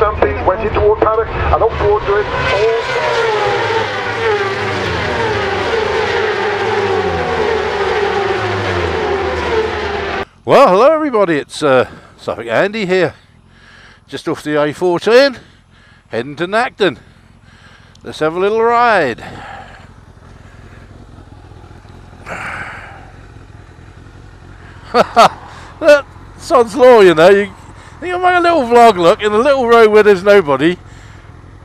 stampede went into automatic and up towards it. Well, hello everybody, it's Suffolk Andy here, just off the A14, heading to Nacton. Let's have a little ride. That sod's law, you know, you make a little vlog look in a little road where there's nobody,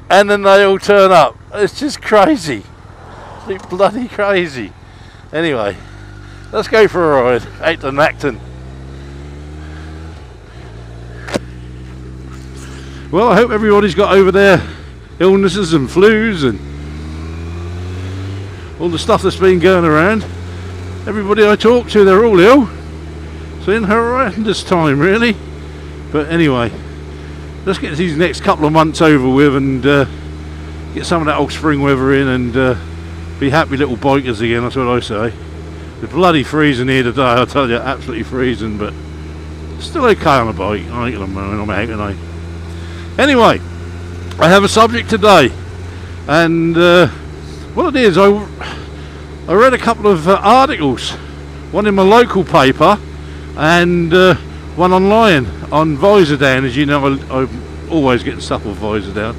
and then they all turn up. It's just crazy, it's bloody crazy. Anyway, let's go for a ride out to Nacton. Well, I hope everybody's got over their illnesses and flus and all the stuff that's been going around. Everybody I talk to, they're all ill. It's in horrendous time, really. But anyway, let's get these next couple of months over with and get some of that old spring weather in and be happy little bikers again, that's what I say. It's bloody freezing here today, I tell you, absolutely freezing, but still okay on a bike. I ain't gonna moan, I'm out tonight. Anyway, I have a subject today, and what it is, I read a couple of articles, one in my local paper and one online on Visor Down. As you know, I'm always getting stuff on Visor Down.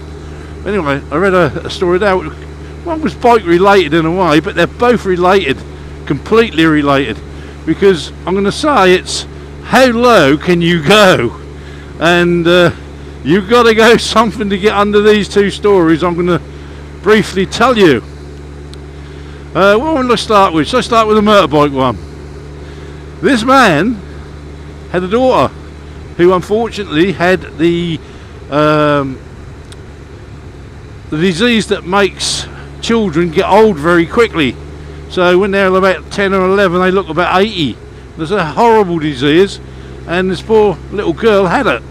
Anyway, I read a story there. One was bike related in a way, but they're both related, completely related, because I'm going to say it's how low can you go, and you've got to go something to get under these two stories I'm going to briefly tell you. What will I start with? Shall I start with the motorbike one? This man had a daughter who unfortunately had the disease that makes children get old very quickly. So when they're about 10 or 11 they look about 80. There's a horrible disease, and this poor little girl had it.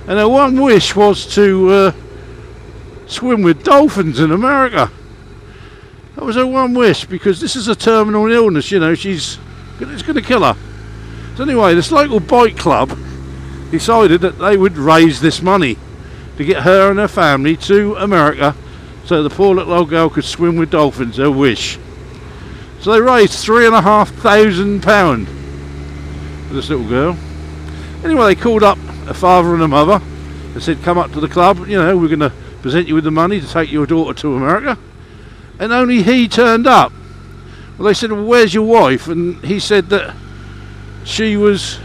And her one wish was to swim with dolphins in America. That was her one wish, because this is a terminal illness, you know, it's going to kill her. So anyway, this local bike club decided that they would raise this money to get her and her family to America so the poor little old girl could swim with dolphins, her wish. So they raised £3,500 for this little girl. Anyway, they called up a father and a mother. They said, come up to the club, you know, we're going to present you with the money to take your daughter to America. And only he turned up. Well, they said, well, where's your wife? And he said that she was,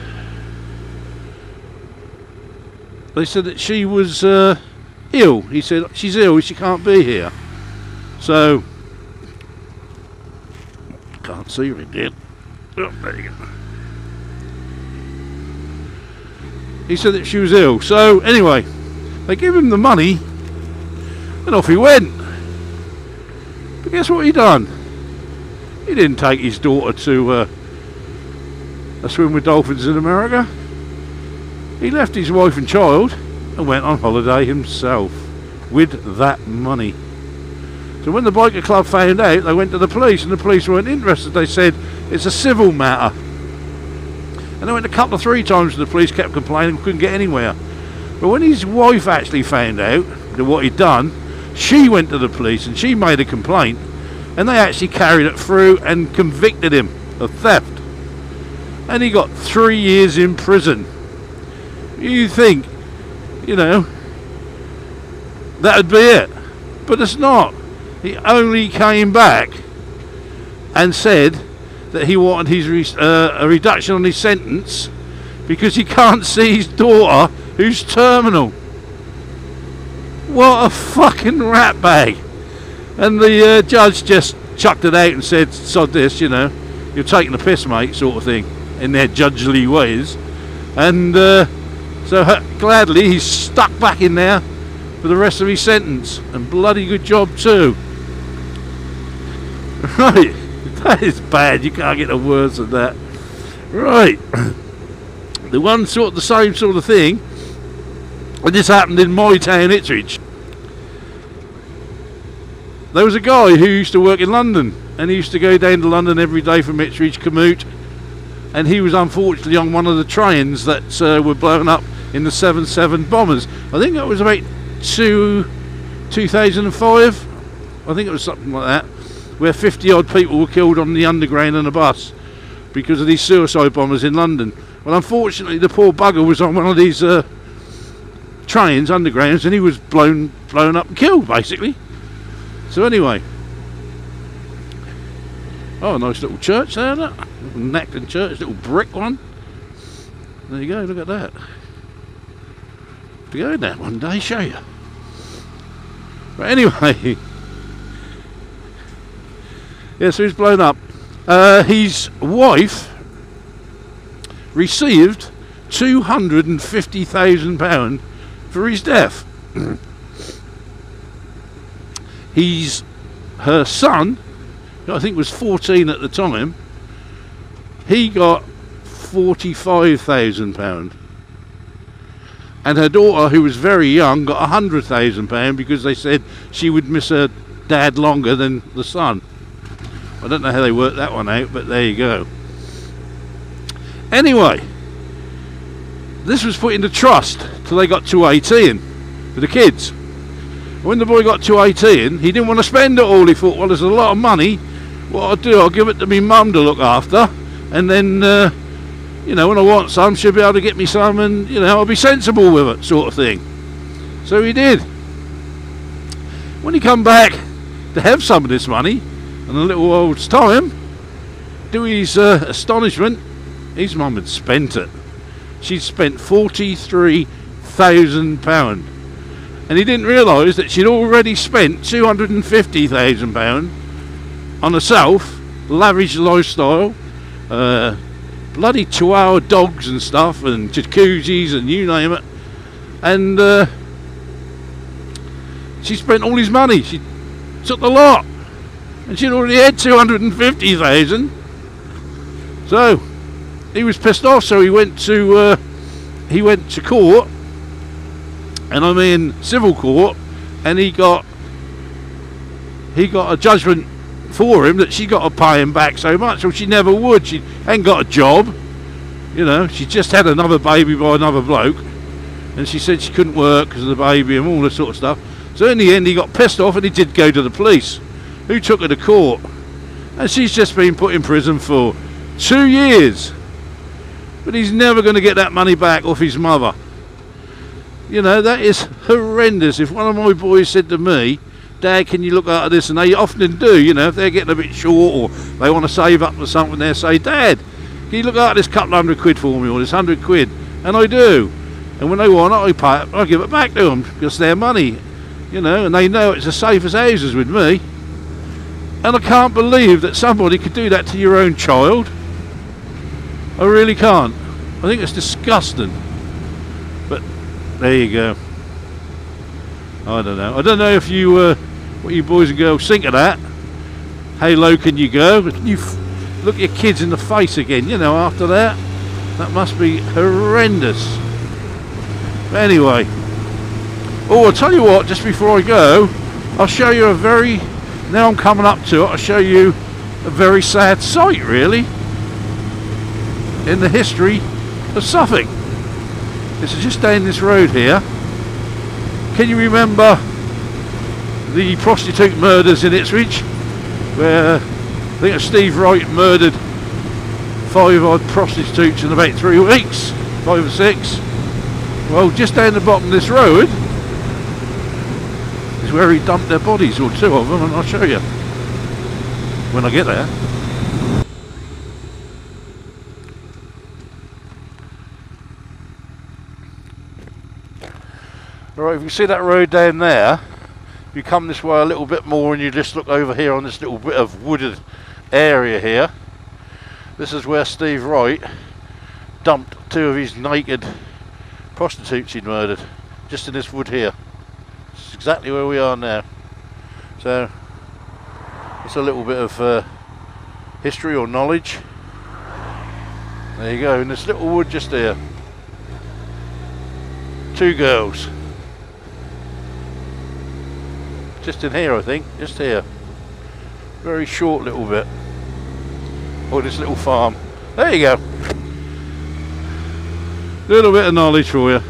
they said that she was ill. He said, she's ill, she can't be here. So, can't see her again. Oh, there you go. He said that she was ill. So anyway, they gave him the money and off he went. But guess what he done? He didn't take his daughter to a swim with dolphins in America. He left his wife and child and went on holiday himself with that money. So when the biker club found out, they went to the police, and the police weren't interested. They said it's a civil matter. And they went a couple of 3 times and the police kept complaining, couldn't get anywhere. But when his wife actually found out that what he'd done, she went to the police and she made a complaint, and they actually carried it through and convicted him of theft. And he got 3 years in prison. You think, you know, that would be it. But it's not. He only came back and said that he wanted his a reduction on his sentence because he can't see his daughter who's terminal. What a fucking rat bag. And the judge just chucked it out and said, sod this, you know, you're taking the piss, mate, sort of thing, in their judgely ways. And so gladly he's stuck back in there for the rest of his sentence, and bloody good job too. Right, that is bad, you can't get no worse than that. Right, the one sort of the same sort of thing, and this happened in my town, Ipswich. There was a guy who used to work in London, and he used to go down to London every day from Ipswich, commute, and he was unfortunately on one of the trains that were blown up in the 7-7 bombers. I think that was about 2005. I think it was something like that, where 50 odd people were killed on the underground and a bus because of these suicide bombers in London. Well, unfortunately, the poor bugger was on one of these trains, undergrounds, and he was blown up and killed, basically. So anyway, oh, a nice little church there, that Necton church, little brick one. There you go, look at that. Be going there one day, show you. But anyway, yeah, so he's blown up. His wife received £250,000 for his death. Her son, I think was 14 at the time, he got £45,000. And her daughter, who was very young, got £100,000 because they said she would miss her dad longer than the son. I don't know how they worked that one out, but there you go. Anyway, this was put into trust till they got to 18 for the kids. When the boy got to 18, he didn't want to spend it all. He thought, well, there's a lot of money. What I'll do, I'll give it to me mum to look after, and then you know, when I want some, she'll be able to get me some, and you know, I'll be sensible with it, sort of thing. So he did. When he come back to have some of this money in a little old's time, to his astonishment, his mum had spent it. She'd spent £43,000, and he didn't realise that she'd already spent £250,000 on herself, lavish lifestyle, bloody chihuahua dogs and stuff, and jacuzzis and you name it, and she spent all his money. She took the lot, and she'd already had 250,000. So he was pissed off. So he went to court, and I mean civil court, and he got a judgment for him that she got to pay him back so much. Well, she never would. She ain't got a job, you know. She just had another baby by another bloke, and she said she couldn't work because of the baby and all this sort of stuff. So in the end, he got pissed off and he did go to the police, who took her to court, and she's just been put in prison for 2 years. But he's never going to get that money back off his mother. You know, that is horrendous. If one of my boys said to me, Dad, can you look after this? And they often do, you know, if they're getting a bit short or they want to save up for something, they'll say, Dad, can you look after this couple £100 for me, or this £100? And I do. And when they want it, I pay it, I give it back to them because it's their money, you know, and they know it's as safe as houses with me. And I can't believe that somebody could do that to your own child. I really can't. I think it's disgusting. But there you go. I don't know. I don't know if you, what you boys and girls think of that. How low can you go? But you look your kids in the face again, you know, after that. That must be horrendous. But anyway. Oh, I'll tell you what, just before I go, I'll show you a very, now I'm coming up to it, I'll show you a very sad sight, really, in the history of Suffolk. This is just down this road here. Can you remember the prostitute murders in Ipswich, where I think it was Steve Wright murdered 5 odd prostitutes in about 3 weeks, 5 or 6? Well, just down the bottom of this road is where he dumped their bodies, or 2 of them, and I'll show you when I get there. Right, if you see that road down there, you come this way a little bit more and you just look over here on this little bit of wooded area here. This is where Steve Wright dumped 2 of his naked prostitutes he'd murdered, just in this wood here. It's exactly where we are now. So it's a little bit of history or knowledge. There you go, in this little wood just here. 2 girls. Just in here, I think, just here. Very short little bit. Or this little farm. There you go. Little bit of knowledge for you.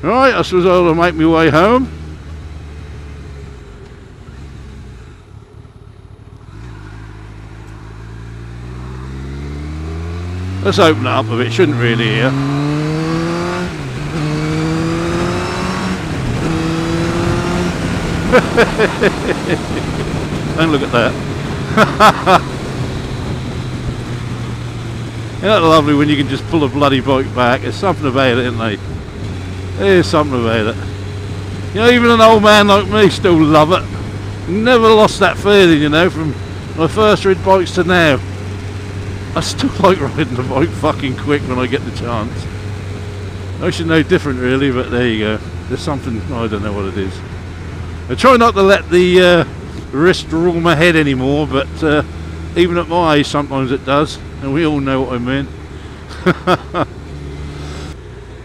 Right, I suppose I'll make my way home. Let's open it up a bit, shouldn't really here. Don't look at that. Isn't that lovely when you can just pull a bloody bike back? There's something about it, isn't there? There's something about it. You know, even an old man like me still love it. Never lost that feeling, you know, from when I first rid bikes to now. I still like riding the bike fucking quick when I get the chance. I should know different really, but there you go. There's something, I don't know what it is. I try not to let the wrist rule my head anymore, but even at my age sometimes it does, and we all know what I mean.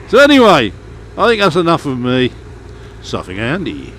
So anyway, I think that's enough of me. Suffing Andy.